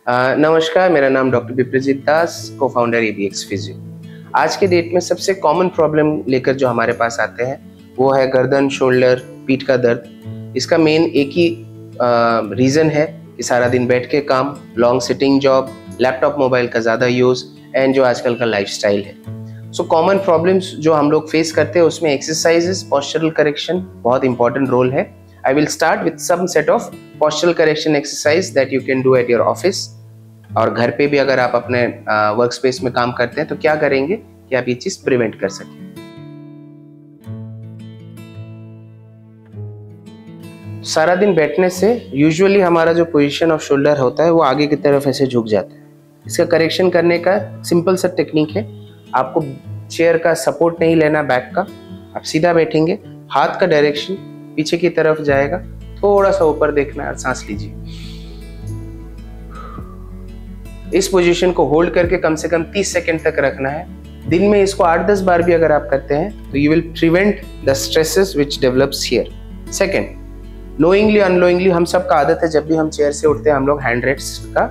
नमस्कार, मेरा नाम डॉक्टर विप्रजीत दास, को फाउंडर एबीएक्स फिजियो। आज के डेट में सबसे कॉमन प्रॉब्लम लेकर जो हमारे पास आते हैं वो है गर्दन, शोल्डर, पीठ का दर्द। इसका मेन एक ही रीज़न है कि सारा दिन बैठ के काम, long sitting job, laptop mobile का ज़्यादा यूज़ एंड जो आजकल का लाइफस्टाइल है। सो कॉमन प्रॉब्लम्स जो हम लोग फेस करते हैं उसमें एक्सरसाइजेस, पोस्चरल करेक्शन बहुत इंपॉर्टेंट रोल है। I will start with some set of postural correction exercise that you can do at your office। और घर पे भी अगर आप अपने वर्क स्पेस में काम करते हैं तो क्या करेंगे कि आप ये चीज प्रिवेंट कर सकें। सारा दिन बैठने से यूजुअली हमारा जो पोजीशन ऑफ शोल्डर होता है वो आगे की तरफ ऐसे झुक जाता है। इसका करेक्शन करने का सिंपल सा टेक्निक है। आपको चेयर का सपोर्ट नहीं लेना, बैक का। आप सीधा बैठेंगे, हाथ का डायरेक्शन पीछे की तरफ जाएगा, थोड़ा सा ऊपर देखना है, सांस लीजिए। इस पोजीशन को होल्ड करके कम से कम 30 सेकंड तक रखना है। दिन में इसको 8-10 बार भी अगर आप करते हैं तो you will prevent the stresses which develops here. Second, knowingly unknowingly हम सबका आदत है जब भी हम चेयर से उठते हैं हम लोग हैंड रेस्ट का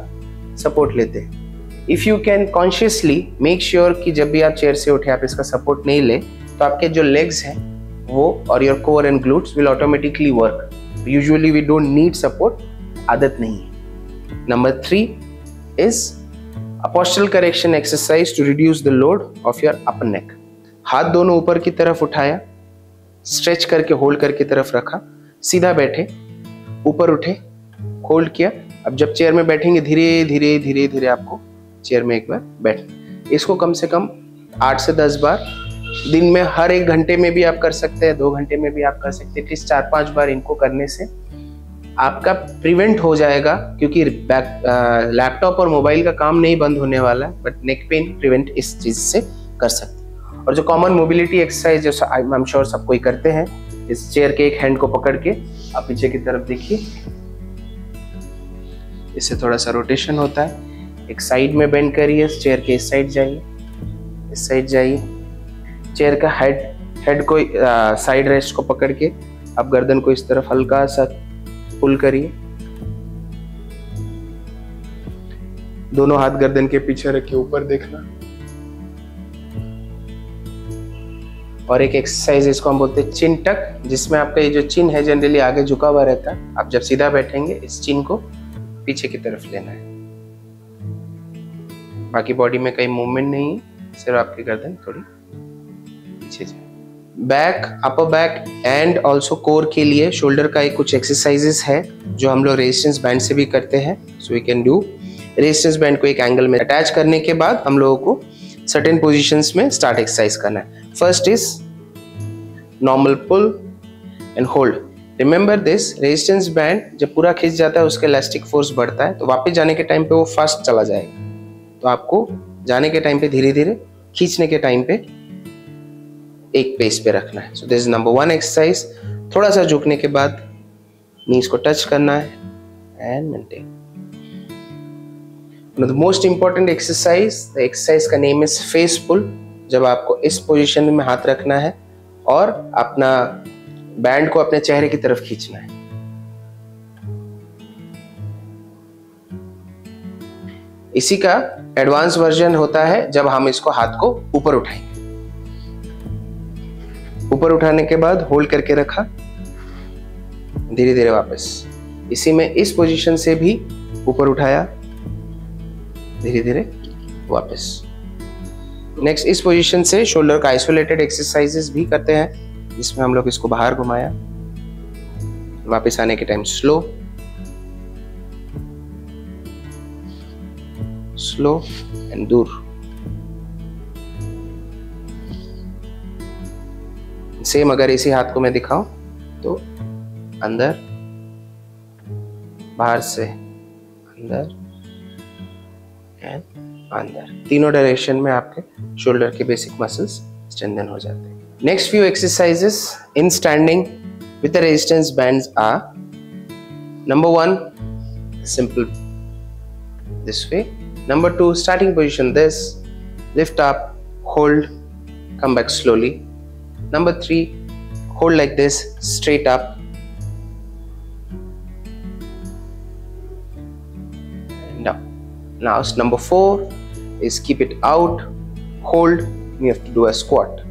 सपोर्ट लेते हैं। If you can consciously make sure कि जब भी आप चेयर से उठे आप इसका सपोर्ट नहीं ले, तो आपके जो लेग्स हैं वो और your core and glutes will automatically work. Usually we don't need support, आदत नहीं है। Number 3 is a postural correction exercise to reduce the load of your upper neck। हाथ दोनों ऊपर की तरफ उठाया, स्ट्रेच करके होल्ड करके तरफ रखा, सीधा बैठे, ऊपर उठे, होल्ड किया। अब जब चेयर में बैठेंगे धीरे धीरे धीरे धीरे आपको चेयर में एक बार बैठना। इसको कम से कम 8 से 10 बार दिन में, हर 1 घंटे में भी आप कर सकते हैं, 2 घंटे में भी आप कर सकते हैं। एटलीस्ट 4-5 बार इनको करने से आपका प्रिवेंट हो जाएगा, क्योंकि लैपटॉप और मोबाइल का काम नहीं बंद होने वाला है, बट नेक पेन प्रिवेंट इस चीज से कर सकते हैं। और जो कॉमन मोबिलिटी एक्सरसाइज जो आई एम श्योर सब कोई करते हैं, इस चेयर के एक हैंड को पकड़ के आप पीछे की तरफ देखिए, इससे थोड़ा सा रोटेशन होता है। एक साइड में बेंड करिए, चेयर के इस साइड जाइए, इस साइड जाइए। चेयर का हेड को साइड रेस्ट को पकड़ के आप गर्दन को इस तरफ हल्का सा पुल करिए। दोनों हाथ गर्दन के पीछे रखिए, ऊपर देखना। और एक एक्सरसाइज इसको हम बोलते हैं चिन टक, जिसमें आपका ये जो चिन है जनरली आगे झुका हुआ रहता है। आप जब सीधा बैठेंगे इस चिन को पीछे की तरफ लेना है। बाकी बॉडी में कहीं मूवमेंट नहीं है, सिर्फ आपकी गर्दन थोड़ी पीछे जाए। Back, upper back and also core के लिए शोल्डर का एक कुछ एक्सरसाइजेस है जो हम लोग रेजिस्टेंस बैंड से भी करते हैं। So we can do. Resistance band को एक एंगल में अटैच करने के बाद हम लोगों को सर्टेन पोजीशंस में स्टार्ट एक्सरसाइज करना है। First is normal pull and hold. Remember this, resistance band जब पूरा खींच जाता है उसका इलास्टिक फोर्स बढ़ता है, तो वापस जाने के टाइम पे वो फास्ट चला जाएगा। तो आपको जाने के टाइम पे धीरे धीरे, खींचने के टाइम पे एक पेस पे रखना है। So this is number 1 exercise. थोड़ा सा झुकने के बाद नीज को टच करना है and maintain. The most important exercise, the exercise का नेम इज फेस पुल। जब आपको इस पोजीशन में हाथ रखना है और अपना बैंड को अपने चेहरे की तरफ खींचना है। इसी का एडवांस वर्जन होता है जब हम इसको हाथ को ऊपर उठाएंगे। ऊपर उठाने के बाद होल्ड करके रखा, धीरे धीरे वापस। इसी में इस पोजीशन से भी ऊपर उठाया, धीरे धीरे वापस। नेक्स्ट इस पोजीशन से शोल्डर का आइसोलेटेड एक्सरसाइजेस भी करते हैं, जिसमें हम लोग इसको बाहर घुमाया, वापस आने के टाइम स्लो स्लो एंड दूर। सेम अगर इसी हाथ को मैं दिखाऊं तो अंदर, बाहर से अंदर एंड अंदर, तीनों डायरेक्शन में आपके शोल्डर के बेसिक मसल्स स्ट्रेंथन हो जाते हैं। Next few exercises in standing with the resistance bands are, number 1 simple this way, number 2 starting position this, lift up, hold, come back slowly. Number 3, hold like this, straight up and down. Now number 4 is keep it out, hold, you have to do a squat.